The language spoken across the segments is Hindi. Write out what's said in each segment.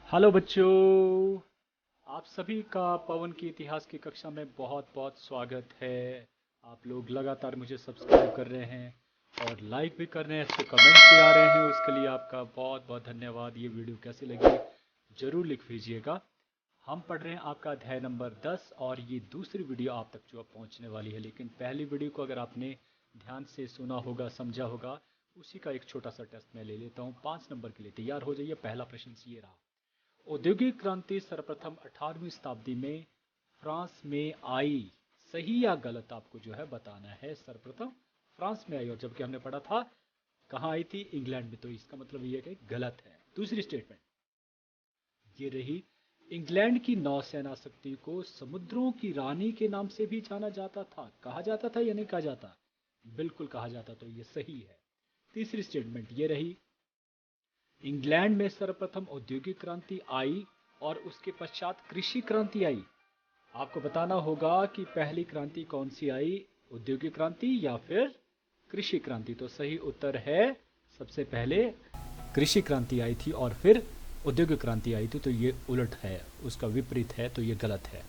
हेलो बच्चों, आप सभी का पवन की इतिहास की कक्षा में बहुत बहुत स्वागत है। आप लोग लगातार मुझे सब्सक्राइब कर रहे हैं और लाइक भी कर रहे हैं, अच्छे कमेंट्स भी आ रहे हैं। उसके लिए आपका बहुत बहुत धन्यवाद। ये वीडियो कैसी लगी ज़रूर लिख दीजिएगा। हम पढ़ रहे हैं आपका अध्याय नंबर 10 और ये दूसरी वीडियो आप तक जो अब पहुंचने वाली है। लेकिन पहली वीडियो को अगर आपने ध्यान से सुना होगा, समझा होगा, उसी का एक छोटा सा टेस्ट मैं ले लेता हूँ। 5 नंबर के लिए तैयार हो जाइए। पहला प्रश्न ये रहा। औद्योगिक क्रांति सर्वप्रथम 18वीं शताब्दी में फ्रांस में आई। सही या गलत आपको जो है बताना है। सर्वप्रथम फ्रांस में आई, और जबकि हमने पढ़ा था कहाँ आई थी, इंग्लैंड में। तो इसका मतलब ये है कि गलत है। दूसरी स्टेटमेंट ये रही। इंग्लैंड की नौसेना शक्ति को समुद्रों की रानी के नाम से भी जाना जाता था। कहा जाता था या नहीं कहा जाता? बिल्कुल कहा जाता। तो ये सही है। तीसरी स्टेटमेंट ये रही। इंग्लैंड में सर्वप्रथम औद्योगिक क्रांति आई और उसके पश्चात कृषि क्रांति आई। आपको बताना होगा कि पहली क्रांति कौन सी आई, औद्योगिक क्रांति या फिर कृषि क्रांति। तो सही उत्तर है सबसे पहले कृषि क्रांति आई थी और फिर औद्योगिक क्रांति आई थी। तो ये उलट है, उसका विपरीत है, तो ये गलत है।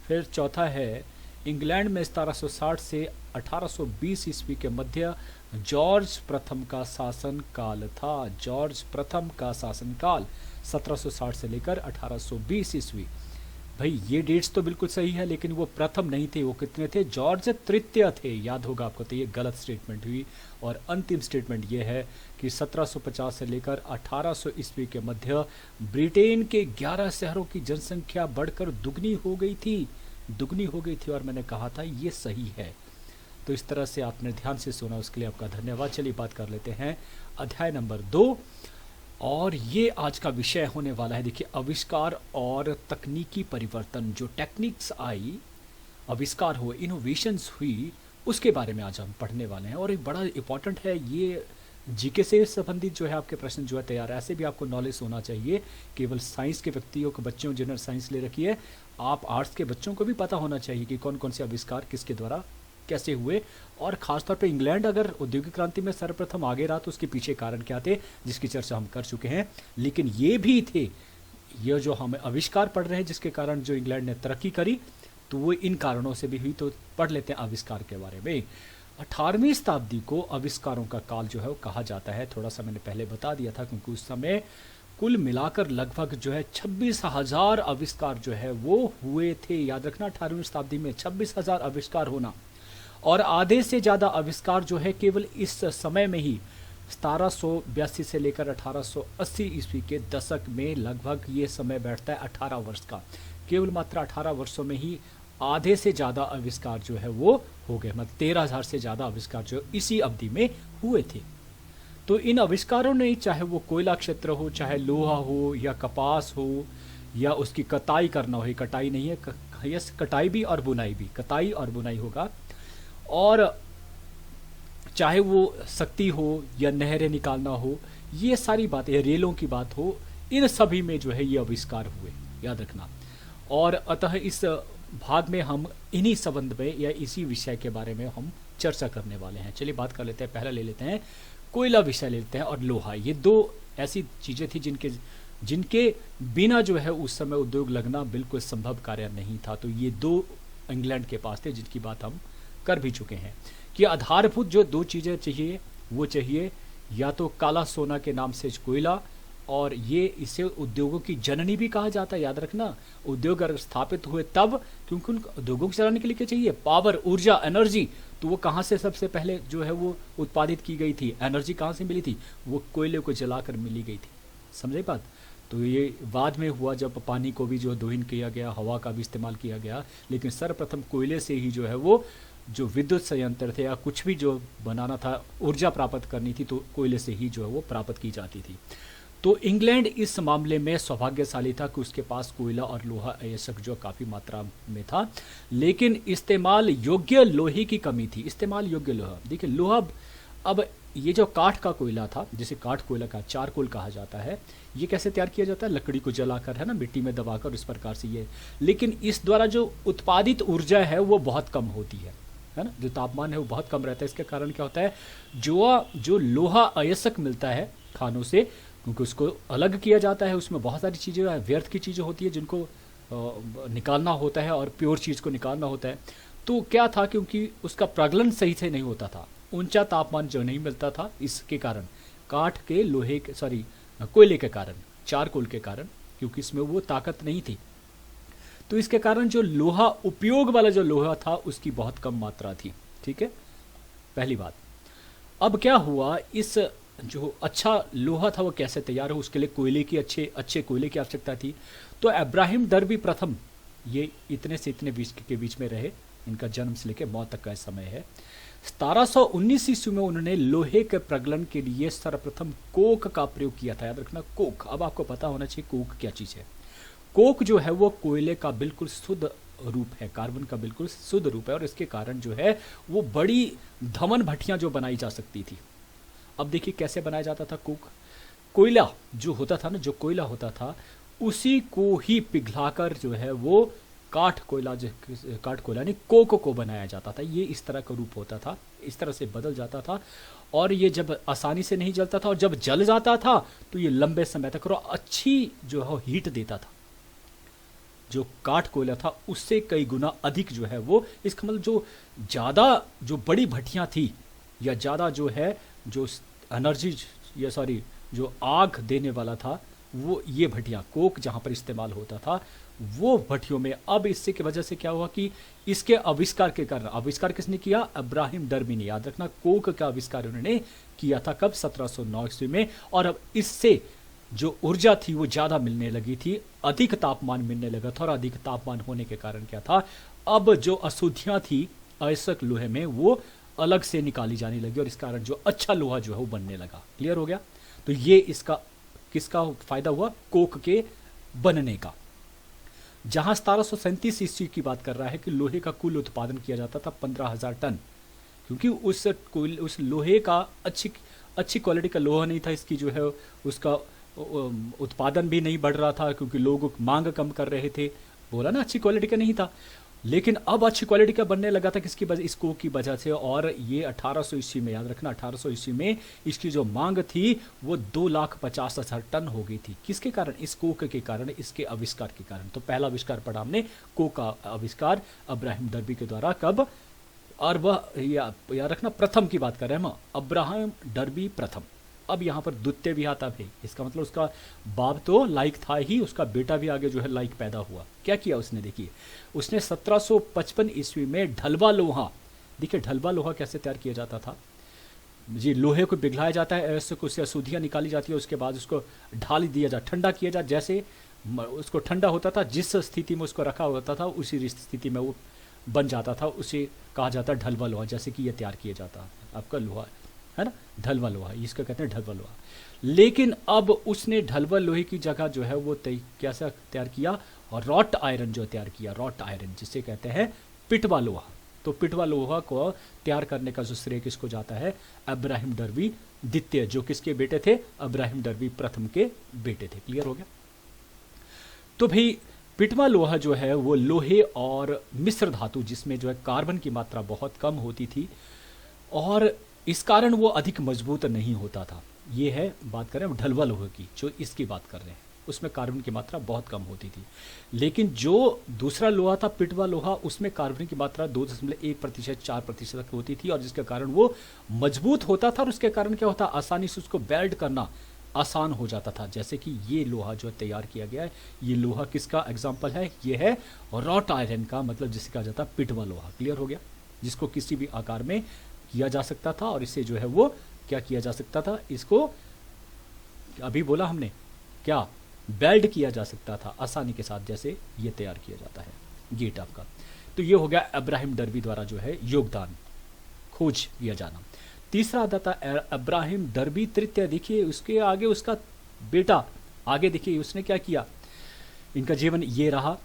फिर चौथा है, इंग्लैंड में 1760 से 1820 ईस्वी के मध्य जॉर्ज प्रथम का शासन काल था। जॉर्ज प्रथम का शासन काल 1760 से लेकर 1820 ईस्वी। भाई ये डेट्स तो बिल्कुल सही है, लेकिन वो प्रथम नहीं थे। वो कितने थे? जॉर्ज तृतीय थे, याद होगा आपको। तो ये गलत स्टेटमेंट हुई। और अंतिम स्टेटमेंट ये है कि 1750 से लेकर 1800 ईस्वी के मध्य ब्रिटेन के 11 शहरों की जनसंख्या बढ़कर दुगनी हो गई थी। दुगनी हो गई थी, और मैंने कहा था ये सही है। तो इस तरह से आपने ध्यान से सुना, उसके लिए आपका धन्यवाद। चलिए बात कर लेते हैं अध्याय नंबर 2, और ये आज का विषय होने वाला है। देखिए, आविष्कार और तकनीकी परिवर्तन, जो टेक्निक्स आई, आविष्कार हुए, इनोवेशंस हुई, उसके बारे में आज हम पढ़ने वाले हैं। और एक बड़ा इंपॉर्टेंट है ये, जीके से संबंधित जो है आपके प्रश्न जो है तैयार है। ऐसे भी आपको नॉलेज होना चाहिए। केवल साइंस के व्यक्तियों को, बच्चों जिन्होंने साइंस ले रखी है, आप आर्ट्स के बच्चों को भी पता होना चाहिए कि कौन कौन से आविष्कार किसके द्वारा कैसे हुए। और खासतौर पे इंग्लैंड अगर औद्योगिक क्रांति में सर्वप्रथम आगे रहा तो उसके पीछे कारण क्या थे, जिसकी चर्चा हम कर चुके हैं। लेकिन ये भी थे, ये जो हम आविष्कार पढ़ रहे हैं जिसके कारण जो इंग्लैंड ने तरक्की करी, तो वो इन कारणों से भी हुई। तो पढ़ लेते हैं आविष्कार के बारे में। 18वीं शताब्दी को आविष्कारों का काल जो है वो कहा जाता है। थोड़ा सा मैंने पहले बता दिया था, क्योंकि उस समय कुल मिलाकर लगभग जो है 26,000 आविष्कार जो है वो हुए थे। याद रखना, 18वीं शताब्दी में 26,000 आविष्कार होना, और आधे से ज़्यादा आविष्कार जो है केवल इस समय में ही 1782 से लेकर 1880 ईस्वी के दशक में, लगभग ये समय बैठता है 18 वर्ष का। केवल मात्र 18 वर्षों में ही आधे से ज़्यादा आविष्कार जो है वो हो गए। मतलब 13,000 से ज़्यादा आविष्कार जो इसी अवधि में हुए थे। तो इन आविष्कारों ने, चाहे वो कोयला क्षेत्र हो, चाहे लोहा हो या कपास हो, या उसकी कताई करना हो, कटाई नहीं है, यस, कटाई भी और बुनाई भी, कताई और बुनाई होगा, और चाहे वो शक्ति हो या नहरें निकालना हो, ये सारी बातें, रेलों की बात हो, इन सभी में जो है ये आविष्कार हुए, याद रखना। और अतः इस भाग में हम इन्हीं संबंध में या इसी विषय के बारे में हम चर्चा करने वाले हैं। चलिए बात कर लेते हैं। पहला ले लेते हैं कोयला विषय, ले लेते हैं, और लोहा। ये दो ऐसी चीज़ें थी जिनके बिना जो है उस समय उद्योग लगना बिल्कुल संभव कार्य नहीं था। तो ये दो इंग्लैंड के पास थे, जिनकी बात हम कर भी चुके हैं। कि आधारभूत जो दो चीज़ें चाहिए, वो चाहिए या तो काला सोना के नाम से कोयला, और ये इसे उद्योगों की जननी भी कहा जाता है। याद रखना, उद्योग अगर स्थापित हुए तब, क्योंकि उन उद्योगों को चलाने के लिए क्या चाहिए? पावर, ऊर्जा, एनर्जी। तो वो कहाँ से सबसे पहले जो है वो उत्पादित की गई थी? एनर्जी कहाँ से मिली थी? वो कोयले को जलाकर मिली गई थी। समझे बात? तो ये बाद में हुआ, जब पानी को भी जो दोहन किया गया, हवा का भी इस्तेमाल किया गया, लेकिन सर्वप्रथम कोयले से ही जो है वो जो विद्युत संयंत्र थे या कुछ भी जो बनाना था, ऊर्जा प्राप्त करनी थी, तो कोयले से ही जो है वो प्राप्त की जाती थी। तो इंग्लैंड इस मामले में सौभाग्यशाली था कि उसके पास कोयला और लोहा अयस्क जो काफ़ी मात्रा में था, लेकिन इस्तेमाल योग्य लोहे की कमी थी। इस्तेमाल योग्य लोहा, देखिए लोहा, अब ये जो काठ का कोयला था, जिसे काठ कोयला का चारकोल कहा जाता है, ये कैसे तैयार किया जाता है? लकड़ी को जलाकर, है ना, मिट्टी में दबाकर, इस प्रकार से ये। लेकिन इस द्वारा जो उत्पादित ऊर्जा है वो बहुत कम होती है ना, जो तापमान है वो बहुत कम रहता है। इसके कारण क्या होता है, जो लोहा अयस्क मिलता है खानों से, क्योंकि उसको अलग किया जाता है, उसमें बहुत सारी चीज़ें व्यर्थ की चीज़ें होती है जिनको निकालना होता है और प्योर चीज़ को निकालना होता है। तो क्या था, क्योंकि उसका प्रगलन सही से नहीं होता था, ऊंचा तापमान जो नहीं मिलता था, इसके कारण काठ के लोहे के सॉरी कोयले के कारण, चारकोल के कारण, क्योंकि इसमें वो ताकत नहीं थी, तो इसके कारण जो लोहा उपयोग वाला जो लोहा था उसकी बहुत कम मात्रा थी। ठीक है, पहली बात। अब क्या हुआ, इस जो अच्छा लोहा था वो कैसे तैयार हो, उसके लिए कोयले की अच्छे अच्छे कोयले की आवश्यकता थी। तो अब्राहिम डर्बी प्रथम, ये इतने से इतने बीच के बीच में रहे, इनका जन्म से लेकर मौत तक का समय है। 1719 ईस्वी में उन्होंने लोहे के प्रगलन के लिए सर्वप्रथम कोक का प्रयोग किया था। याद रखना, कोक। अब आपको पता होना चाहिए कोक क्या चीज़ है। कोक जो है वो कोयले का बिल्कुल शुद्ध रूप है, कार्बन का बिल्कुल शुद्ध रूप है, और इसके कारण जो है वो बड़ी धमन भट्टियां जो बनाई जा सकती थी। अब देखिए कैसे बनाया जाता था कोक। कोयला जो होता था ना, जो कोयला होता था उसी को ही पिघलाकर जो है वो काठ कोयला नहीं, कोक को बनाया जाता था। ये इस तरह का रूप होता था, इस तरह से बदल जाता था, और ये जब आसानी से नहीं जलता था, और जब जल जाता था तो ये लंबे समय तक और अच्छी जो है हीट देता था। जो काठ कोयला था उससे कई गुना अधिक जो है वो, इसका मतलब जो ज़्यादा जो बड़ी भट्टियां थी, या ज़्यादा जो है जो एनर्जी, या सॉरी जो आग देने वाला था, वो ये भट्टियाँ कोक जहाँ पर इस्तेमाल होता था वो भट्टियों में। अब इससे की वजह से क्या हुआ कि इसके आविष्कार के कारण, आविष्कार किसने किया, अब्राहिम डर्बी ने। याद रखना, कोक का आविष्कार उन्होंने किया था कब, 1709 ईस्वी में। और अब इससे जो ऊर्जा थी वो ज़्यादा मिलने लगी थी, अधिक तापमान मिलने लगा था, और अधिक तापमान होने के कारण क्या था, अब जो अशुद्धियाँ थी अयस्क लोहे में वो अलग से निकाली जाने लगी, और इस कारण जो अच्छा लोहा जो है वो बनने लगा। क्लियर हो गया। तो ये इसका किसका फायदा हुआ, कोक के बनने का। जहां 1737 ईस्वी की बात कर रहा है कि लोहे का कुल उत्पादन किया जाता था 15,000 टन, क्योंकि उस लोहे का अच्छी क्वालिटी का लोहा नहीं था, इसकी जो है उसका उत्पादन भी नहीं बढ़ रहा था, क्योंकि लोग मांग कम कर रहे थे। बोला ना, अच्छी क्वालिटी का नहीं था। लेकिन अब अच्छी क्वालिटी का बनने लगा था, किसकी वजह, इस कोक की वजह से। और ये 1800 ईस्वी में, याद रखना 1800 ईस्वी में इसकी जो मांग थी वो 2,50,000 टन हो गई थी। किसके कारण, इस कोक के कारण, इसके आविष्कार के कारण। तो पहला आविष्कार पढ़ा हमने, कोक का आविष्कार अब्राहिम डर्बी के द्वारा कब, और वह याद रखना प्रथम की बात कर रहे हैं हम, अब्राहिम डर्बी प्रथम। अब यहाँ पर द्वितीय भी आता है, इसका मतलब उसका बाप तो लाइक था ही, उसका बेटा भी आगे जो है लाइक पैदा हुआ। क्या किया उसने, देखिए उसने 1755 ईस्वी में ढलवा लोहा, देखिए ढलवा लोहा कैसे तैयार किया जाता था जी, लोहे को पिघलाया जाता है, ऐसे उससे अशुद्धियाँ निकाली जाती है, उसके बाद उसको ढाल दिया जाता, ठंडा किया जाता, जैसे उसको ठंडा होता था, जिस स्थिति में उसको रखा होता था उसी स्थिति में वो बन जाता था, उसे कहा जाता है ढलवा लोहा। जैसे कि ये तैयार किया जाता है आपका लोहा है ना, ढलवा लोहा, इसका कहते हैं ढलवा लोहा। लेकिन अब उसने ढलवा लोहे की जगह जो है वो कैसा तैयार किया, और रॉट आयरन जो तैयार किया, रॉट आयरन जिसे कहते हैं पिटवा लोहा। तो पिटवा लोहा को तैयार करने का जो श्रेय किसको जाता है, अब्राहिम डर्बी द्वितीय, जो किसके बेटे थे, अब्राहिम डर्बी प्रथम के बेटे थे। क्लियर हो गया। तो भाई पिटवा लोहा जो है वो लोहे और मिश्र धातु, जिसमें जो है कार्बन की मात्रा बहुत कम होती थी, और इस कारण वो अधिक मजबूत नहीं होता था। ये है बात करें हम ढलवा लोहे की, जो इसकी बात कर रहे हैं, उसमें कार्बन की मात्रा बहुत कम होती थी। लेकिन जो दूसरा लोहा था पिटवा लोहा, उसमें कार्बन की मात्रा 2.1% 4% तक होती थी, और जिसके कारण वो मजबूत होता था, और उसके कारण क्या होता, आसानी से उसको वेल्ड करना आसान हो जाता था। जैसे कि ये लोहा जो तैयार किया गया है, ये लोहा किसका एग्जाम्पल है, ये है रॉट आयरन का, मतलब जिसे कहा जाता है पिटवा लोहा। क्लियर हो गया, जिसको किसी भी आकार में किया जा सकता था, और इससे जो है वो क्या किया जा सकता था, इसको अभी बोला हमने क्या, बेल्ट किया जा सकता था आसानी के साथ, जैसे ये तैयार किया जाता है गेट आपका। तो ये हो गया अब्राहिम डर्बी द्वारा जो है योगदान, खोज किया जाना। तीसरा आता था अब्राहिम डर्बी तृतीय। देखिए उसके आगे उसका बेटा, आगे देखिए उसने क्या किया, इनका जीवन ये रहा।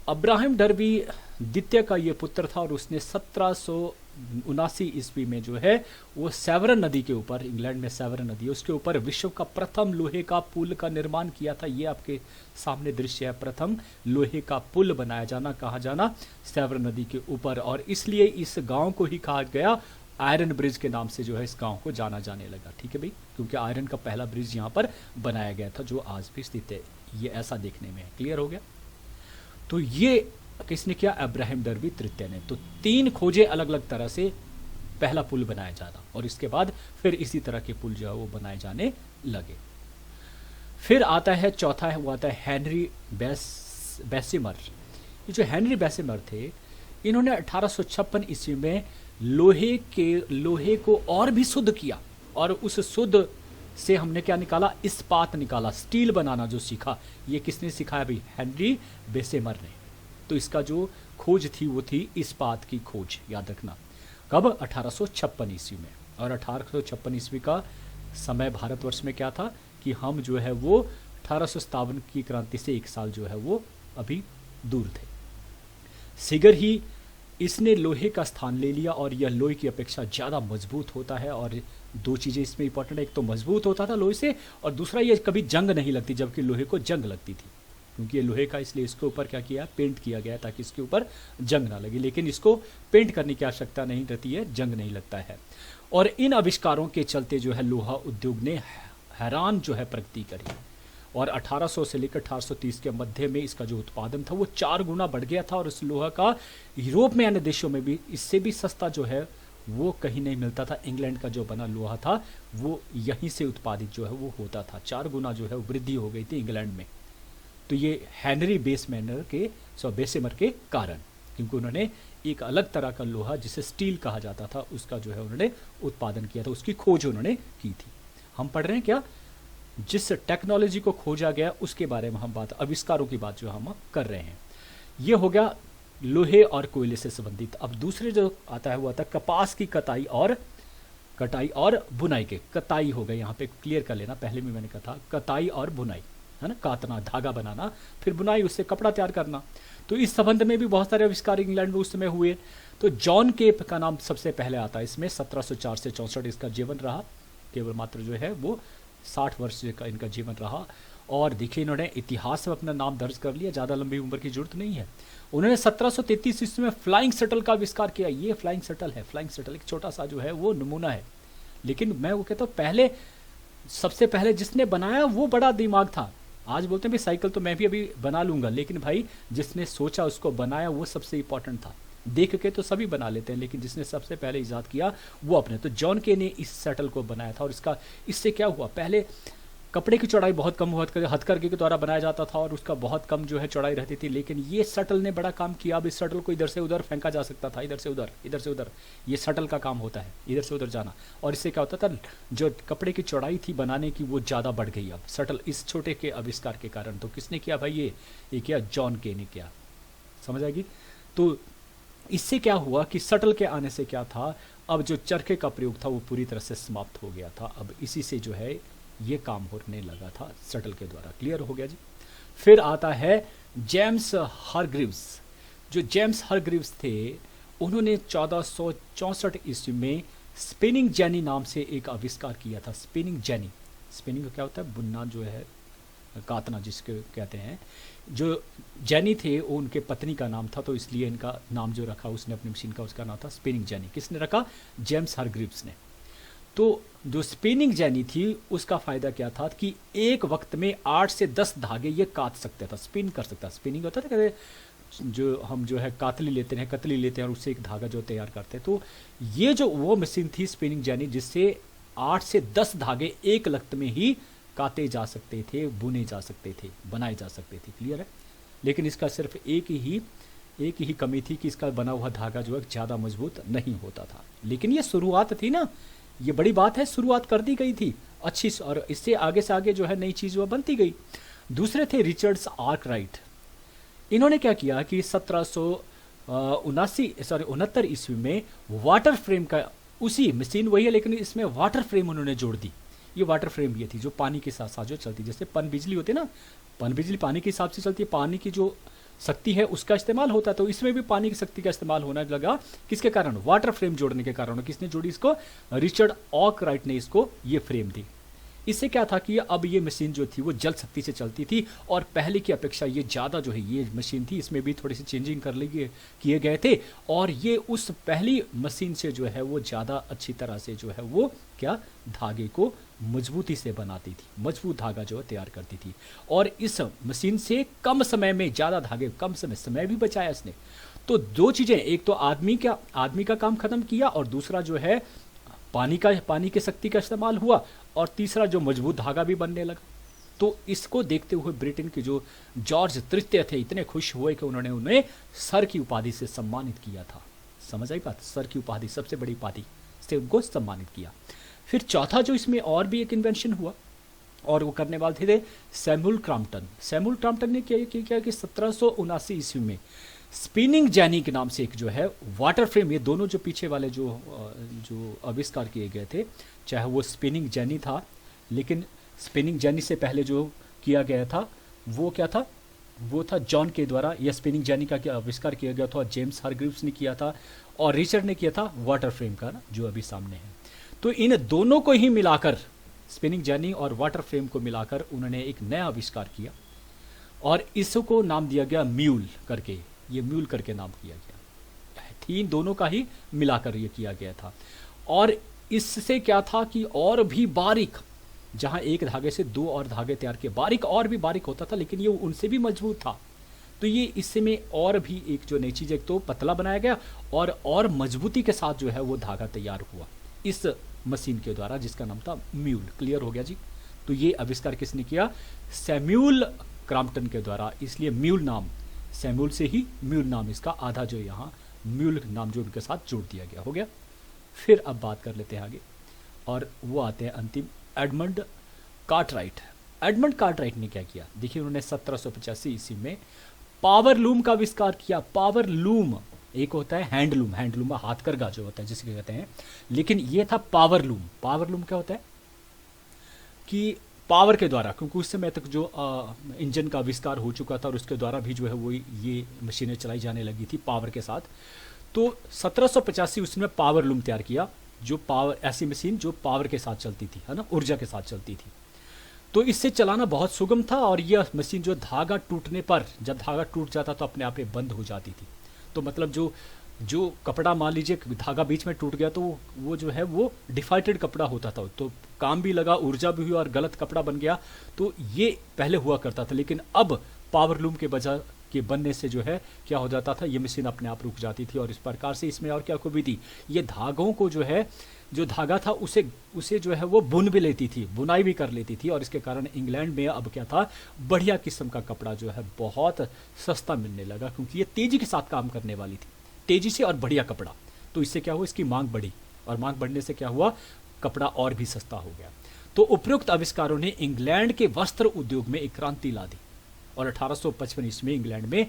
अब्राहिम डर्बी द्वितीय का ये पुत्र था, और उसने 1779 ईस्वी में जो है वो सेवरन नदी के ऊपर, इंग्लैंड में सेवरन नदी, उसके ऊपर विश्व का प्रथम लोहे का पुल का निर्माण किया था। ये आपके सामने दृश्य है, प्रथम लोहे का पुल बनाया जाना, कहा जाना सेवरन नदी के ऊपर। और इसलिए इस गांव को ही कहा गया आयरन ब्रिज के नाम से जो है इस गांव को जाना जाने लगा। ठीक है भाई, क्योंकि आयरन का पहला ब्रिज यहाँ पर बनाया गया था जो आज भी स्थित है। ये ऐसा देखने में है। क्लियर हो गया? तो ये किसने किया? अब्राहम डर्बी तृतीय ने। तो 3 खोजे अलग अलग तरह से पहला पुल बनाया जाना, और इसके बाद फिर इसी तरह के पुल जो है वो बनाए जाने लगे। फिर आता है चौथा है, वो आता है हेनरी बेसिमर। ये जो हेनरी बेसिमर थे, इन्होंने 1856 ईस्वी में लोहे को और भी शुद्ध किया, और उस शुद्ध से हमने क्या निकाला? इस्पात निकाला, स्टील बनाना जो सीखा। ये किसने सिखाया भाई? हेनरी बेसिमर ने। तो इसका जो खोज थी वो थी इस्पात की खोज, याद रखना। कब? 1856 ईस्वी में। और 1856 ईस्वी का समय भारतवर्ष में क्या था कि हम जो है वो 1857 की क्रांति से 1 साल जो है वो अभी दूर थे। शीघ्र ही इसने लोहे का स्थान ले लिया, और यह लोहे की अपेक्षा ज़्यादा मजबूत होता है। और 2 चीज़ें इसमें इंपॉर्टेंट है, एक तो मजबूत होता था लोहे से, और दूसरा ये कभी जंग नहीं लगती, जबकि लोहे को जंग लगती थी। क्योंकि ये लोहे का, इसलिए इसके ऊपर क्या किया? पेंट किया गया ताकि इसके ऊपर जंग ना लगे। लेकिन इसको पेंट करने की आवश्यकता नहीं रहती है, जंग नहीं लगता है। और इन आविष्कारों के चलते जो है लोहा उद्योग ने हैरान जो है प्रगति करी, और 1800 से लेकर 1830 के मध्य में इसका जो उत्पादन था वो 4 गुना बढ़ गया था। और इस लोहा का यूरोप में अन्य देशों में भी इससे भी सस्ता जो है वो कहीं नहीं मिलता था। इंग्लैंड का जो बना लोहा था वो यहीं से उत्पादित जो है वो होता था। 4 गुना जो है वृद्धि हो गई थी इंग्लैंड में। तो ये हेनरी बेसिमर के कारण, क्योंकि उन्होंने एक अलग तरह का लोहा जिसे स्टील कहा जाता था उसका जो है उन्होंने उत्पादन किया था, उसकी खोज उन्होंने की थी। हम पढ़ रहे हैं क्या? जिस टेक्नोलॉजी को खोजा गया उसके बारे में हम बात, आविष्कारों की बात जो हम कर रहे हैं। ये हो गया लोहे और कोयले से संबंधित। अब दूसरे जो आता है वो आता है कपास की कटाई और बुनाई के। कटाई हो गई, यहाँ पे क्लियर कर लेना, पहले भी मैंने कहा था कटाई और बुनाई है ना, काटना, धागा बनाना, फिर बुनाई, उससे कपड़ा तैयार करना। तो इस संबंध में भी बहुत सारे आविष्कार इंग्लैंड में उस समय हुए। तो जॉन केप का नाम सबसे पहले आता है इसमें। 1704 से 64 इसका जीवन रहा, केवल मात्र जो है वो 60 वर्ष का इनका जीवन रहा। और देखिए इन्होंने इतिहास में अपना नाम दर्ज कर लिया, ज़्यादा लंबी उम्र की जरूरत नहीं है। उन्होंने 1733 ईस्वी में फ्लाइंग शटल का आविष्कार किया। ये फ्लाइंग शटल है, फ्लाइंग शटल एक छोटा सा जो है वो नमूना है, लेकिन मैं वो कहता हूँ पहले, सबसे पहले जिसने बनाया वो बड़ा दिमाग था। आज बोलते हैं भाई साइकिल तो मैं भी अभी बना लूंगा, लेकिन भाई जिसने सोचा उसको बनाया वो सबसे इंपॉर्टेंट था। देख के तो सभी बना लेते हैं, लेकिन जिसने सबसे पहले इजाद किया वो अपने। तो जॉन के ने इस शटल को बनाया था, और इससे क्या हुआ? पहले कपड़े की चौड़ाई बहुत कम हुआ, हथकरघे के द्वारा बनाया जाता था और उसका बहुत कम जो है चौड़ाई रहती थी, लेकिन ये शटल ने बड़ा काम किया। अब इस शटल को इधर से उधर फेंका जा सकता था, इधर से उधर, इधर से उधर। ये शटल का काम होता है, इधर से उधर जाना। और इससे क्या होता था, जो कपड़े की चौड़ाई थी बनाने की वो ज़्यादा बढ़ गई अब शटल, इस छोटे के आविष्कार के कारण। तो किसने किया भाई? ये किया जॉन के ने किया। समझ आएगी? तो इससे क्या हुआ कि शटल के आने से क्या था, अब जो चरखे का प्रयोग था वो पूरी तरह से समाप्त हो गया था। अब इसी से जो है ये काम होने लगा था शटल के द्वारा। क्लियर हो गया जी? फिर आता है जेम्स हारग्रीव्स। जो जेम्स हारग्रीव्स थे उन्होंने 1464 ईस्वी में स्पिनिंग जेनी नाम से एक आविष्कार किया था। स्पिनिंग जेनी, स्पिनिंग क्या होता है? बुनना जो है, काटना जिसको कहते हैं। जो जेनी थे वो उनके पत्नी का नाम था, तो इसलिए इनका नाम जो रखा उसने अपनी मशीन का, उसका नाम था स्पिनिंग जेनी। किसने रखा? जेम्स हारग्रीव्स ने। तो जो स्पिनिंग जेनी थी उसका फ़ायदा क्या था कि एक वक्त में 8 से 10 धागे ये काट सकता था, स्पिन कर सकता। स्पिनिंग होता था कहते जो हम जो है कतली लेते हैं और उससे एक धागा जो तैयार करते हैं। तो ये जो वो मशीन थी स्पिनिंग जेनी, जिससे 8 से 10 धागे एक वक्त में ही काटे जा सकते थे, बुने जा सकते थे, बनाए जा सकते थे। क्लियर है? लेकिन इसका सिर्फ एक ही कमी थी कि इसका बना हुआ धागा जो है ज़्यादा मजबूत नहीं होता था। लेकिन ये शुरुआत थी ना, ये बड़ी बात है, शुरुआत कर दी गई थी अच्छी, और इससे आगे से आगे जो है नई चीज़ वो बनती गई। दूसरे थे रिचर्ड्स आर्कराइट। इन्होंने क्या किया कि 1769 ईस्वी में वाटर फ्रेम का, उसी मशीन वही है लेकिन इसमें वाटर फ्रेम उन्होंने जोड़ दी। ये वाटर फ्रेम ये थी जो पानी के साथ साथ जो चलती, जैसे पन बिजली होती है ना, पन बिजली पानी के हिसाब से चलती है, पानी की जो शक्ति है उसका इस्तेमाल होता है। तो इसमें भी पानी की शक्ति का इस्तेमाल होने लगा, किसके कारण? वाटर फ्रेम जोड़ने के कारण। किसने जोड़ी इसको? रिचर्ड आर्कराइट ने इसको ये फ्रेम दी। इससे क्या था कि अब ये मशीन जो थी वो जल शक्ति से चलती थी और पहले की अपेक्षा ये ज़्यादा जो है ये मशीन थी, इसमें भी थोड़ी सी चेंजिंग कर लिए किए गए थे और ये उस पहली मशीन से जो है वो ज़्यादा अच्छी तरह से जो है वो क्या धागे को मजबूती से बनाती थी, मजबूत धागा जो है तैयार करती थी। और इस मशीन से कम समय में ज़्यादा धागे, कम समय भी बचाया इसने। तो दो चीज़ें, एक तो आदमी का काम खत्म किया और दूसरा जो है पानी की शक्ति का इस्तेमाल हुआ और तीसरा जो मजबूत धागा भी बनने लगा। तो इसको देखते हुए ब्रिटेन के जो जॉर्ज तृतीय थे इतने खुश हुए कि उन्होंने उन्हें सर की उपाधि से सम्मानित किया था। समझ आई बात? सर की उपाधि, सबसे बड़ी उपाधि से उनको सम्मानित किया। फिर चौथा जो इसमें और भी एक इन्वेंशन हुआ और वो करने वाले थे सैमुअल क्रॉम्पटन। सैमुअल क्रॉम्पटन ने क्या कि 1779 ईस्वी में स्पिनिंग जेनी के नाम से एक जो है वाटर फ्रेम, ये दोनों जो पीछे वाले जो आविष्कार किए गए थे, चाहे वो स्पिनिंग जेनी था, लेकिन स्पिनिंग जेनी से पहले जो किया गया था वो क्या था, वो था जॉन के द्वारा। यह स्पिनिंग जेनी का आविष्कार किया गया था, जेम्स हारग्रीव्स ने किया था और रिचर्ड ने किया था वाटर फ्रेम का, जो अभी सामने है। तो इन दोनों को ही मिलाकर, स्पिनिंग जेनी और वाटर फ्रेम को मिलाकर उन्होंने एक नया आविष्कार किया और इसको नाम दिया गया म्यूल करके। ये म्यूल करके नाम किया गया, तीन दोनों का ही मिलाकर ये किया गया था। और इससे क्या था कि और भी बारीक, जहां एक धागे से दो और धागे तैयार किए, बारीक और भी बारीक होता था, लेकिन ये उनसे भी मजबूत था। तो ये इससे में और भी एक जो नई चीज़, एक तो पतला बनाया गया और मजबूती के साथ जो है वो धागा तैयार हुआ इस मशीन के द्वारा, जिसका नाम था म्यूल। क्लियर हो गया जी? तो ये आविष्कार किसने किया? सैमुअल क्रॉम्पटन के द्वारा, इसलिए म्यूल नाम, सैमुअल से ही म्यूल नाम इसका आधा जो यहाँ म्यूल नाम जो उनके साथ जोड़ दिया गया। हो गया। फिर अब बात कर लेते हैं आगे और वो आते हैं अंतिम, एडमंड कार्टराइट। एडमंड कार्टराइट ने क्या किया? देखिए, उन्होंने 1785 ईस्वी में पावर लूम का आविष्कार किया। पावर लूम, एक होता है हैंडलूम, हैंडलूम हाथकरघा जो होता है जिसके कहते हैं, लेकिन ये था पावर लूम। पावर लूम क्या होता है कि पावर के द्वारा, क्योंकि उस समय तक जो इंजन का आविष्कार हो चुका था और उसके द्वारा भी जो है वो ये मशीनें चलाई जाने लगी थी पावर के साथ। तो 1785 उसने पावर लूम तैयार किया, जो पावर, ऐसी मशीन जो पावर के साथ चलती थी, है ना, ऊर्जा के साथ चलती थी। तो इससे चलाना बहुत सुगम था और यह मशीन जो धागा टूटने पर, जब धागा टूट जाता तो अपने आप ही बंद हो जाती थी। तो मतलब जो कपड़ा, मान लीजिए धागा बीच में टूट गया तो वो जो है वो डिफाल्टेड कपड़ा होता था, तो काम भी लगा, ऊर्जा भी हुई और गलत कपड़ा बन गया। तो ये पहले हुआ करता था, लेकिन अब पावर लूम के बजाय के बनने से जो है क्या हो जाता था, ये मशीन अपने आप रुक जाती थी। और इस प्रकार से इसमें और क्या खूबी थी, ये धागों को जो है, जो धागा था उसे जो है वो बुन भी लेती थी, बुनाई भी कर लेती थी। और इसके कारण इंग्लैंड में अब क्या था, बढ़िया किस्म का कपड़ा जो है बहुत सस्ता मिलने लगा, क्योंकि ये तेजी के साथ काम करने वाली थी, तेजी से और बढ़िया कपड़ा। तो इससे क्या हुआ, इसकी मांग बढ़ी और मांग बढ़ने से क्या हुआ, कपड़ा और भी सस्ता हो गया। तो उपयुक्त आविष्कारों ने इंग्लैंड के वस्त्र उद्योग में एक क्रांति ला दी और 1855 ईस्वी में इंग्लैंड में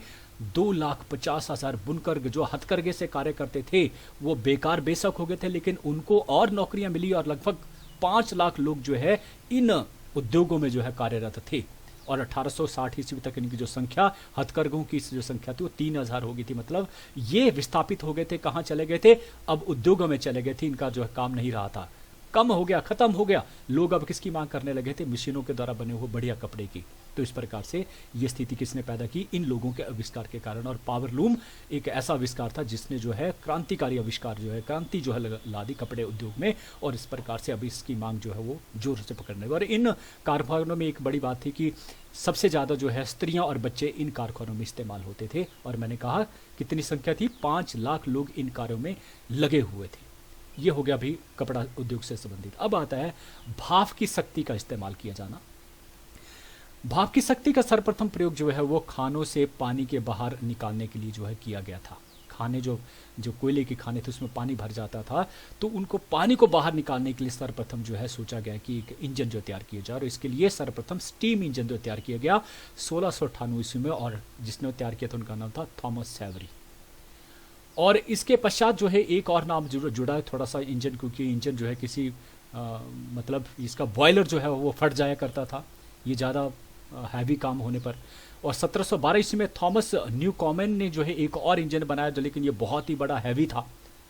2,50,000 बुनकर जो हथकरघे से कार्य करते थे वो बेकार बेशक हो गए थे, लेकिन उनको और नौकरियां मिली और लगभग 5 लाख लोग जो है इन उद्योगों में जो है कार्यरत थे। और 1860 ईस्वी तक इनकी जो संख्या, हथकरघों की जो संख्या थी वो 3,000 हो गई थी। मतलब ये विस्थापित हो गए थे, कहाँ चले गए थे, अब उद्योगों में चले गए थे, इनका जो है काम नहीं रहा था, कम हो गया, खत्म हो गया। लोग अब किसकी मांग करने लगे थे, मशीनों के द्वारा बने हुए बढ़िया कपड़े की। तो इस प्रकार से ये स्थिति किसने पैदा की, इन लोगों के आविष्कार के कारण। और पावर लूम एक ऐसा आविष्कार था जिसने जो है क्रांतिकारी आविष्कार जो है, क्रांति जो है ला दी कपड़े उद्योग में। और इस प्रकार से अभी इसकी मांग जो है वो जोर से पकड़ने लगी। और इन कारखानों में एक बड़ी बात थी कि सबसे ज़्यादा जो है स्त्रियां और बच्चे इन कारखानों में इस्तेमाल होते थे। और मैंने कहा कितनी संख्या थी, 5 लाख लोग इन कार्यों में लगे हुए थे। ये हो गया भी कपड़ा उद्योग से संबंधित। अब आता है भाप की शक्ति का इस्तेमाल किया जाना। भाप की शक्ति का सर्वप्रथम प्रयोग जो है वो खानों से पानी के बाहर निकालने के लिए जो है किया गया था। खाने जो कोयले के खाने थे उसमें पानी भर जाता था, तो उनको पानी को बाहर निकालने के लिए सर्वप्रथम जो है सोचा गया कि एक इंजन जो तैयार किया जाए। और इसके लिए सर्वप्रथम स्टीम इंजन जो तैयार किया गया 1698 ईस्वी में, और जिसने तैयार किया था उनका नाम था थॉमस सैवरी। और इसके पश्चात जो है एक और नाम जुड़ा है थोड़ा सा इंजन, क्योंकि इंजन जो है किसी मतलब इसका बॉयलर जो है वो फट जाया करता था, ये ज़्यादा हैवी काम होने पर। और 1712 ईस्वी में थॉमस न्यूकॉमन ने जो है एक और इंजन बनाया, जो लेकिन ये बहुत ही बड़ा हैवी था,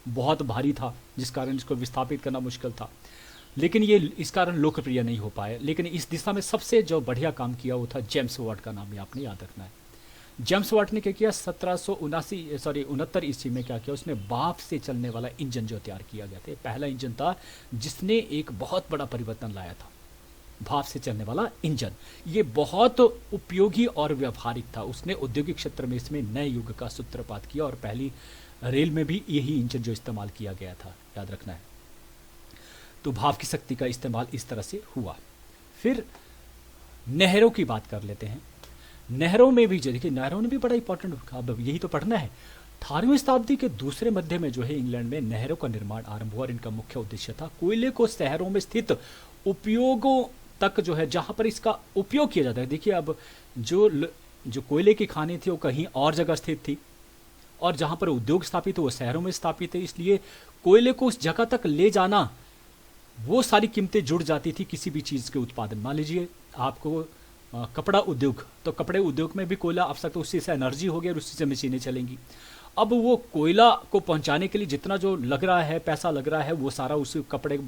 बहुत भारी था, जिस कारण इसको विस्थापित करना मुश्किल था। लेकिन ये इस कारण लोकप्रिय नहीं हो पाए। लेकिन इस दिशा में सबसे जो बढ़िया काम किया वो था जेम्स वाट का, नाम ये आपने याद रखना है। जेम्स वाट ने क्या किया, 1769 ईस्वी में क्या किया, उसने भाप से चलने वाला इंजन जो तैयार किया गया था, पहला इंजन था जिसने एक बहुत बड़ा परिवर्तन लाया था। भाप से चलने वाला इंजन ये बहुत उपयोगी और व्यवहारिक था। उसने औद्योगिक क्षेत्र में इसमें नए युग का सूत्रपात किया और पहली रेल में भी यही इंजन जो इस्तेमाल किया गया था, याद रखना है। तो भाप की शक्ति का इस्तेमाल इस तरह से हुआ। फिर नहरों की बात कर लेते हैं। नहरों में भी जो देखिए, नहरों ने भी बड़ा इंपॉर्टेंट, अब यही तो पढ़ना है। 18वीं शताब्दी के दूसरे मध्य में जो है इंग्लैंड में नहरों का निर्माण आरंभ हुआ और इनका मुख्य उद्देश्य था कोयले को शहरों में स्थित उपयोगों तक जो है, जहां पर इसका उपयोग किया जाता है। देखिए अब जो कोयले की खानें थी वो कहीं और जगह स्थित थी और जहां पर उद्योग स्थापित हो वो शहरों में स्थापित है, इसलिए कोयले को उस जगह तक ले जाना, वो सारी कीमतें जुड़ जाती थी किसी भी चीज़ के उत्पादन। मान लीजिए आपको कपड़ा उद्योग, तो कपड़े उद्योग में भी कोयला आवश्यक, तो उससे एनर्जी होगी और उसी से मशीनें चलेंगी। अब वो कोयला को पहुंचाने के लिए जितना जो लग रहा है, पैसा लग रहा है, वो सारा उस कपड़े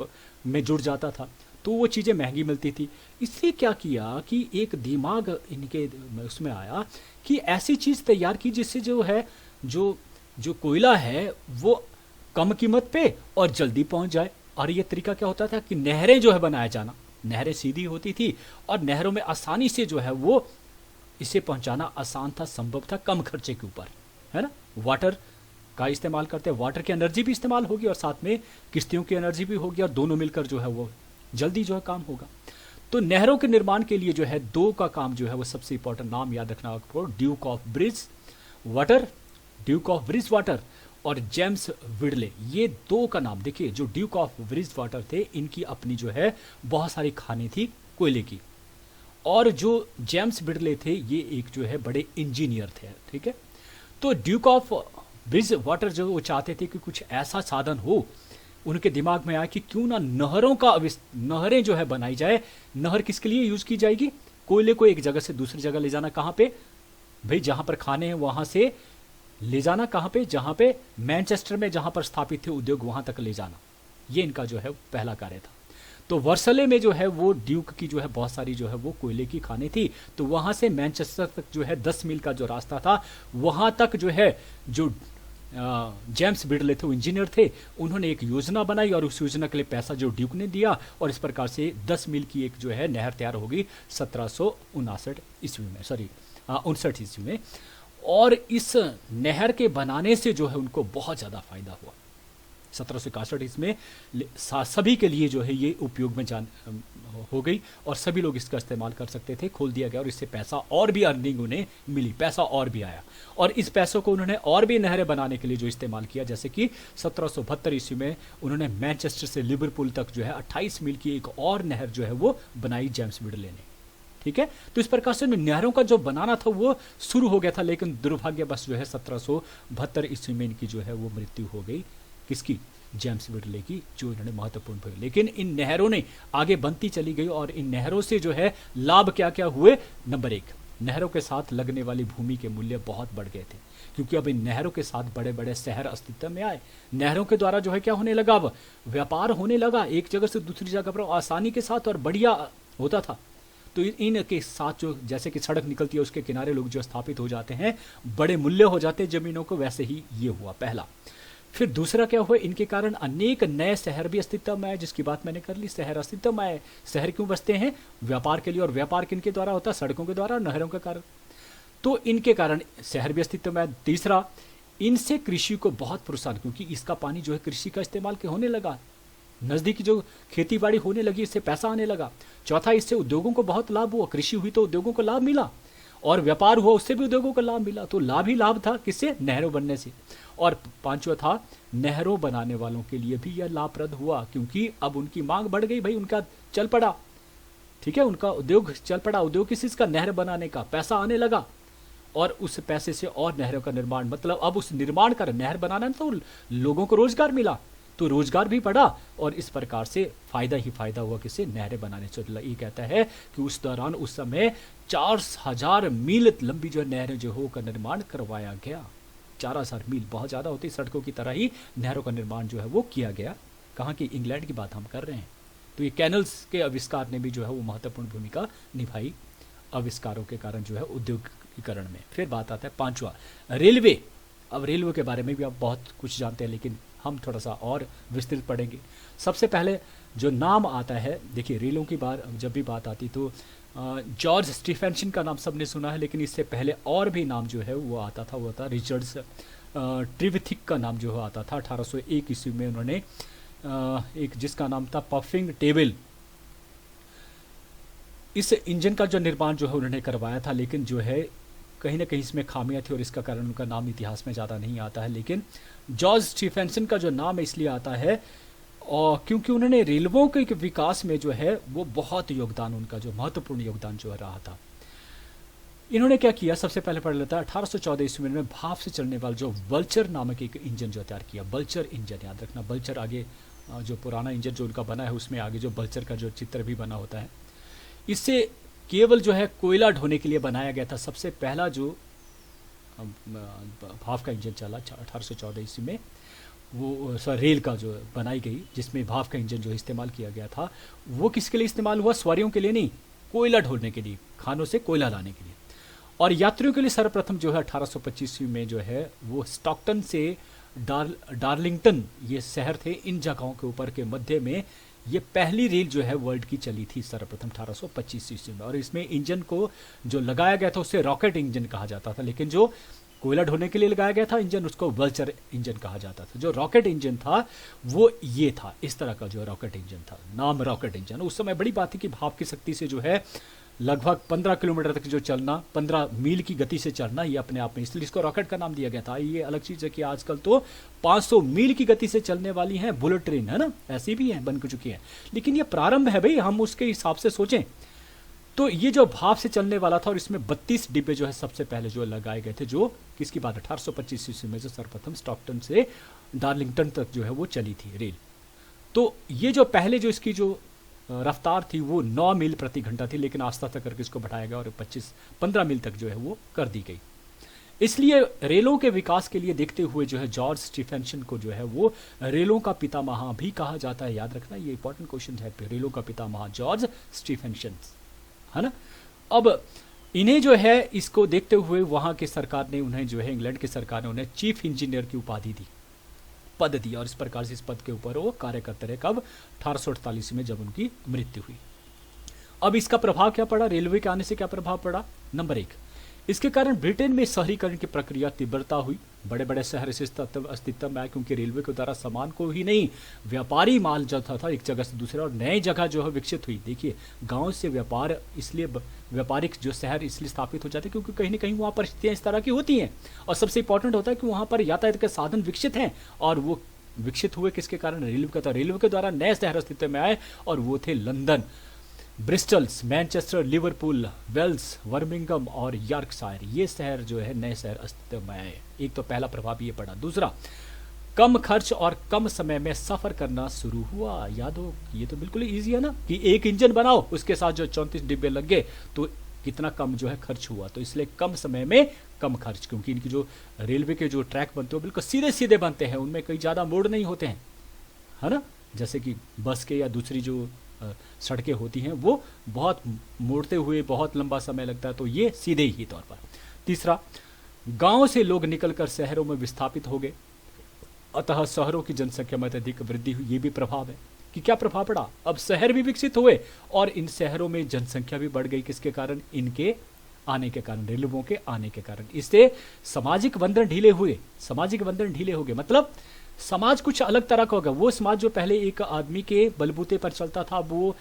में जुड़ जाता था, तो वो चीज़ें महंगी मिलती थी। इसलिए क्या किया कि एक दिमाग इनके उसमें आया कि ऐसी चीज़ तैयार की जिससे जो है जो कोयला है वो कम कीमत पे और जल्दी पहुंच जाए। और ये तरीका क्या होता था कि नहरें जो है बनाया जाना, नहरें सीधी होती थी और नहरों में आसानी से जो है वो इसे पहुंचाना आसान था, संभव था, कम खर्चे के ऊपर, है ना। वाटर का इस्तेमाल करते हैं, वाटर की एनर्जी भी इस्तेमाल होगी और साथ में किश्तियों की एनर्जी भी होगी और दोनों मिलकर जो है वो जल्दी जो है काम होगा। तो नहरों के निर्माण के लिए जो है दो का काम जो है वो सबसे इंपॉर्टेंट, नाम याद रखना आपको, Duke of bridge water, Duke of bridge water और जेम्स विडले, ये दो का नाम। देखिए जो ड्यूक ऑफ ब्रिज वाटर थे, इनकी अपनी जो है बहुत सारी खानें थी कोयले की, और जो जेम्स विडले थे ये एक जो है बड़े इंजीनियर थे, ठीक है। तो ड्यूक ऑफ ब्रिज वाटर जो वो चाहते थे कि कुछ ऐसा साधन हो, उनके दिमाग में आया कि क्यों ना नहरें जो है बनाई जाए। नहर किसके लिए यूज की जाएगी, कोयले को एक जगह से दूसरी जगह ले जाना, कहाँ पे भाई, जहां पर खाने हैं वहां से ले जाना, कहाँ पे, जहां पे मैनचेस्टर में जहां पर स्थापित थे उद्योग वहां तक ले जाना, ये इनका जो है पहला कार्य था। तो वर्सले में जो है वो ड्यूक की जो है बहुत सारी जो है वो कोयले की खानें थी, तो वहां से मैनचेस्टर तक जो है 10 मील का जो रास्ता था, वहां तक जो है जो जेम्स बिडले थे, वो इंजीनियर थे, उन्होंने एक योजना बनाई और उस योजना के लिए पैसा जो ड्यूक ने दिया और इस प्रकार से 10 मील की एक जो है नहर तैयार होगी 1759 ईस्वी में, 59 ईस्वी में। और इस नहर के बनाने से जो है उनको बहुत ज़्यादा फायदा हुआ। 1761 इसमें सभी के लिए जो है ये उपयोग में हो गई और सभी लोग इसका इस्तेमाल कर सकते थे, खोल दिया गया और इससे पैसा और भी अर्निंग उन्हें मिली, पैसा और भी आया और इस पैसों को उन्होंने और भी नहरें बनाने के लिए जो इस्तेमाल किया, जैसे कि 1772 ईस्वी में उन्होंने मैनचेस्टर से लिवरपूल तक जो है 28 मील की एक और नहर जो है वो बनाई जेम्स विडले ने, ठीक है। तो इस प्रकार से नहरों का जो बनाना था वो शुरू हो गया था, लेकिन दुर्भाग्यवश जो है 1772 ईस्वी में इनकी जो है वो मृत्यु हो गई, किसकी, जेम्स विडले की, जो इन्होंने महत्वपूर्ण हुए। लेकिन इन नहरों ने आगे बनती चली गई और इन नहरों से जो है लाभ क्या क्या हुए। नंबर 1, नहरों के साथ लगने वाली भूमि के मूल्य बहुत बढ़ गए थे, क्योंकि अब इन नहरों के साथ बड़े बड़े शहर अस्तित्व में आए। नहरों के द्वारा जो है क्या होने लगा, अब व्यापार होने लगा, एक जगह से दूसरी जगह पर आसानी के साथ और बढ़िया होता था। तो इनके साथ जो जैसे कि सड़क निकलती है उसके किनारे लोग जो स्थापित हो जाते हैं, बड़े मूल्य हो जाते हैं जमीनों को, वैसे ही ये हुआ पहला। फिर दूसरा क्या हुआ, इनके कारण अनेक नए शहर भी अस्तित्व में आए, जिसकी बात मैंने कर ली, शहर अस्तित्व में आए। शहर क्यों बसते हैं, व्यापार के लिए, और व्यापार किनके द्वारा होता है, सड़कों के द्वारा, नहरों के कारण। तो इनके कारण शहर भी अस्तित्व में आए। तीसरा, इनसे कृषि को बहुत प्रोत्साहन, क्योंकि इसका पानी जो है कृषि का इस्तेमाल होने लगा, नजदीक जो खेती बाड़ी होने लगी, इससे पैसा आने लगा। चौथा, इससे उद्योगों को बहुत लाभ हुआ, कृषि हुई तो उद्योगों को लाभ मिला, और व्यापार हुआ उससे भी उद्योगों को लाभ मिला, तो लाभ ही लाभ था, किससे, नहरों बनने से। और पांचवा था, नहरों बनाने वालों के लिए भी यह लाभप्रद हुआ, क्योंकि अब उनकी मांग बढ़ गई, भाई उनका चल पड़ा, ठीक है, उनका उद्योग चल पड़ा, उद्योग किस चीज का, नहर बनाने का, पैसा आने लगा, और उस पैसे से और नहरों का निर्माण, मतलब अब उस निर्माण कर नहर बनाना तो लोगों को रोजगार मिला, तो रोजगार भी बढ़ा और इस प्रकार से फायदा ही फायदा हुआ, किसे, नहरें बनाने से। ये कहता है कि उस दौरान उस समय 4000 मील लंबी जो नहरें जो हो का निर्माण करवाया गया। 4000 मील बहुत ज़्यादा होती, सड़कों की तरह ही नहरों का निर्माण जो है वो किया गया। कहाँ की, इंग्लैंड की बात हम कर रहे हैं, तो ये कैनल्स के आविष्कार ने भी जो है वो महत्वपूर्ण भूमिका निभाई आविष्कारों के कारण जो है उद्योगीकरण में। फिर बात आता है पांचवा, रेलवे। अब रेलवे के बारे में भी आप बहुत कुछ जानते हैं, लेकिन हम थोड़ा सा और विस्तृत पढ़ेंगे। सबसे पहले जो नाम आता है, देखिए रेलों की बात जब भी बात आती तो जॉर्ज स्टीफेंसन का नाम सबने सुना है, लेकिन इससे पहले और भी नाम जो है वो आता था, वो था रिचर्ड्स ट्रिविथिक का नाम जो है आता था। 1801 ईस्वी में उन्होंने एक जिसका नाम था पफिंग टेबल, इस इंजन का जो निर्माण जो है उन्होंने करवाया था, लेकिन जो है कहीं ना कहीं इसमें खामियां थी और इसका कारण उनका नाम इतिहास में ज़्यादा नहीं आता है। लेकिन जॉर्ज स्टीफेंसन का जो नाम इसलिए आता है और क्योंकि उन्होंने रेलवों के विकास में जो है वो बहुत योगदान, उनका जो महत्वपूर्ण योगदान जो रहा था। इन्होंने क्या किया, सबसे पहले पढ़ लेता है 1814 ईस्वी में भाप से चलने वाला जो बल्चर नामक एक इंजन जो तैयार किया। बल्चर इंजन, याद रखना बल्चर, आगे जो पुराना इंजन जो उनका बना है उसमें आगे जो बल्चर का जो चित्र भी बना होता है। इससे केवल जो है कोयला ढोने के लिए बनाया गया था। सबसे पहला जो भाप का इंजन चला 1814 ईस्वी में, वो रेल का जो बनाई गई जिसमें भाप का इंजन जो इस्तेमाल किया गया था, वो किसके लिए इस्तेमाल हुआ, सवारियों के लिए नहीं, कोयला ढोने के लिए, खानों से कोयला लाने के लिए। और यात्रियों के लिए सर्वप्रथम जो है 1825 ईस्वी में जो है वो स्टॉकटन से डार्लिंगटन, ये शहर थे, इन जगहों के ऊपर के मध्य में ये पहली रेल जो है वर्ल्ड की चली थी सर्वप्रथम 1825 ईस्वी में। और इसमें इंजन को जो लगाया गया था उससे रॉकेट इंजन कहा जाता था, लेकिन जो कोयला ढोने के लिए लगाया गया था इंजन उसको वल्चर इंजन कहा जाता था। जो रॉकेट इंजन था वो ये था, इस तरह का जो रॉकेट इंजन था, नाम रॉकेट इंजन। उस समय बड़ी बात थी कि भाप की शक्ति से जो है लगभग 15 किलोमीटर तक जो चलना, 15 मील की गति से चलना, ये अपने आप में, इसलिए इसको रॉकेट का नाम दिया गया था। ये अलग चीज़ है कि आजकल तो 500 मील की गति से चलने वाली हैं बुलेट ट्रेन, है ना, ऐसी भी हैं, बन चुकी हैं, लेकिन ये प्रारंभ है भाई, हम उसके हिसाब से सोचें तो ये जो भाप से चलने वाला था और इसमें 32 डिब्बे जो है सबसे पहले जो लगाए गए थे, जो किसकी बात, 1825 ईस्वी में जो सर्वप्रथम स्टॉकटन से डार्लिंगटन तक जो है वो चली थी रेल। तो ये जो पहले जो इसकी जो रफ्तार थी वो 9 मील प्रति घंटा थी, लेकिन आस्ता आस्ता करके इसको बढ़ाया गया और 15 मील तक जो है वो कर दी गई। इसलिए रेलों के विकास के लिए देखते हुए जो है जॉर्ज स्टीफेंसन को जो है वो रेलों का पितामह भी कहा जाता है। याद रखना, ये इंपॉर्टेंट क्वेश्चन है, रेलों का पितामह जॉर्ज स्टीफेंसन, है ना। अब इन्हें जो है इसको देखते हुए वहां की सरकार ने उन्हें जो है, इंग्लैंड की सरकार ने उन्हें चीफ इंजीनियर की उपाधि दी, पद दी, और इस प्रकार से इस पद के ऊपर वो कार्य करते रहे। कब, 1848 में जब उनकी मृत्यु हुई। अब इसका प्रभाव क्या पड़ा, रेलवे के आने से क्या प्रभाव पड़ा, नंबर 1, इसके कारण ब्रिटेन में शहरीकरण की प्रक्रिया तीव्रता हुई। बड़े बड़े शहर इस अस्तित्व में आए क्योंकि रेलवे के द्वारा सामान को ही नहीं, व्यापारी माल जाता था एक जगह से दूसरे, और नई जगह जो है विकसित हुई। देखिए गांव से व्यापार, इसलिए व्यापारिक जो शहर इसलिए स्थापित हो जाते हैं क्योंकि कहीं ना कहीं वहाँ परिस्थितियाँ इस तरह की होती हैं, और सबसे इंपॉर्टेंट होता है कि वहाँ पर यातायात के साधन विकसित हैं, और वो विकसित हुए किसके कारण, रेलवे का था। रेलवे के द्वारा नए शहर अस्तित्व में आए और वो थे London, Bristols, Manchester, Liverpool, Wales, Birmingham और यॉर्कशायर। ये शहर जो है नए शहर अस्तित्व में आए। एक तो पहला प्रभाव ये पड़ा। दूसरा, कम खर्च और कम समय में सफर करना शुरू हुआ। याद हो, ये तो बिल्कुल ईजी है ना कि एक इंजन बनाओ, उसके साथ जो 34 डिब्बे लग गए तो कितना कम जो है खर्च हुआ। तो इसलिए कम समय में कम खर्च, क्योंकि इनकी जो रेलवे के जो ट्रैक बनते हैं बिल्कुल सीधे सीधे बनते हैं, उनमें कई ज़्यादा मोड़ नहीं होते हैं, है ना, जैसे कि बस के या दूसरी जो सड़कें होती हैं वो बहुत मोड़ते हुए बहुत लंबा समय लगता है, तो ये सीधे ही तौर पर। तीसरा, गांव से लोग निकलकर शहरों में विस्थापित हो गए, अतः शहरों की जनसंख्या में अधिक वृद्धि हुई। ये भी प्रभाव है कि क्या प्रभाव पड़ा, अब शहर भी विकसित हुए और इन शहरों में जनसंख्या भी बढ़ गई। किसके कारण, इनके आने के कारण, रेलवों के आने के कारण। इससे सामाजिक बंधन ढीले हुए, सामाजिक बंधन ढीले हो गए, मतलब समाज कुछ अलग तरह का होगा। वो समाज जो पहले एक आदमी के बलबूते पर चलता था, वो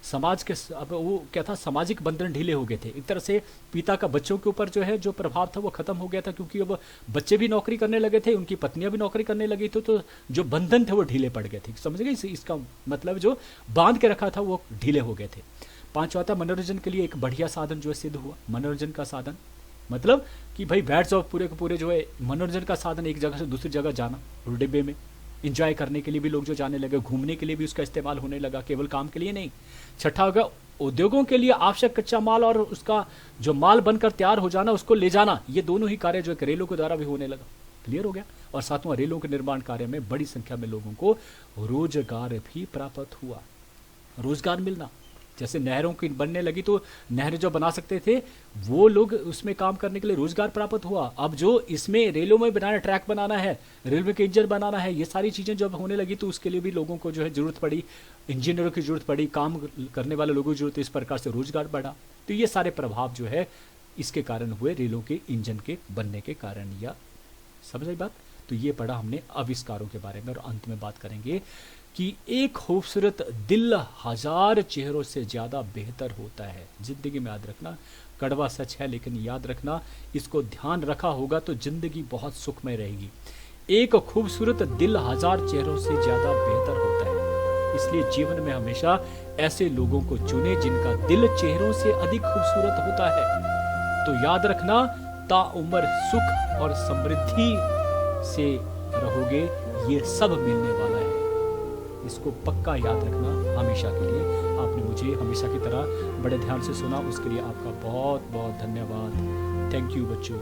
समाज के, अब वो क्या था, सामाजिक बंधन ढीले हो गए थे। एक तरह से पिता का बच्चों के ऊपर जो है जो प्रभाव था वो खत्म हो गया था, क्योंकि अब बच्चे भी नौकरी करने लगे थे, उनकी पत्नियां भी नौकरी करने लगी थी, तो जो बंधन थे वो ढीले पड़ गए थे। समझ गए, इसका मतलब जो बांध के रखा था वो ढीले हो गए थे। पांचवा था, मनोरंजन के लिए एक बढ़िया साधन जो है सिद्ध हुआ। मनोरंजन का साधन मतलब कि भाई बैठ जाओ, पूरे के पूरे जो है मनोरंजन का साधन, एक जगह से दूसरी जगह जाना, डिब्बे में इंजॉय करने के लिए भी लोग जो जाने लगे, घूमने के लिए भी उसका इस्तेमाल होने लगा, केवल काम के लिए नहीं। छठा होगा, उद्योगों के लिए आवश्यक कच्चा माल और उसका जो माल बनकर तैयार हो जाना, उसको ले जाना, ये दोनों ही कार्य जो है रेलों के द्वारा भी होने लगा। क्लियर हो गया। और सातवां, रेलों के निर्माण कार्य में बड़ी संख्या में लोगों को रोजगार भी प्राप्त हुआ। रोजगार मिलना। जैसे नहरों की बनने लगी तो नहर जो बना सकते थे वो लोग उसमें काम करने के लिए रोजगार प्राप्त हुआ। अब जो इसमें रेलों में बनाना, ट्रैक बनाना है, रेलवे के इंजन बनाना है, ये सारी चीज़ें जब होने लगी तो उसके लिए भी लोगों को जो है ज़रूरत पड़ी, इंजीनियरों की ज़रूरत पड़ी, काम करने वाले लोगों की ज़रूरत, इस प्रकार से रोजगार बढ़ा। तो ये सारे प्रभाव जो है इसके कारण हुए, रेलों के इंजन के बनने के कारण। या समझ आई बात? तो ये पढ़ा हमने आविष्कारों के बारे में। और अंत में बात करेंगे कि एक खूबसूरत दिल हजार चेहरों से ज़्यादा बेहतर होता है। ज़िंदगी में याद रखना, कड़वा सच है लेकिन याद रखना, इसको ध्यान रखा होगा तो ज़िंदगी बहुत सुखमय रहेगी। एक खूबसूरत दिल हजार चेहरों से ज़्यादा बेहतर होता है। इसलिए जीवन में हमेशा ऐसे लोगों को चुने जिनका दिल चेहरों से अधिक खूबसूरत होता है। तो याद रखना, ताउम्र सुख और समृद्धि से रहोगे, ये सब मिलने वाला है। इसको पक्का याद रखना हमेशा के लिए। आपने मुझे हमेशा की तरह बड़े ध्यान से सुना, उसके लिए आपका बहुत बहुत धन्यवाद। थैंक यू बच्चों।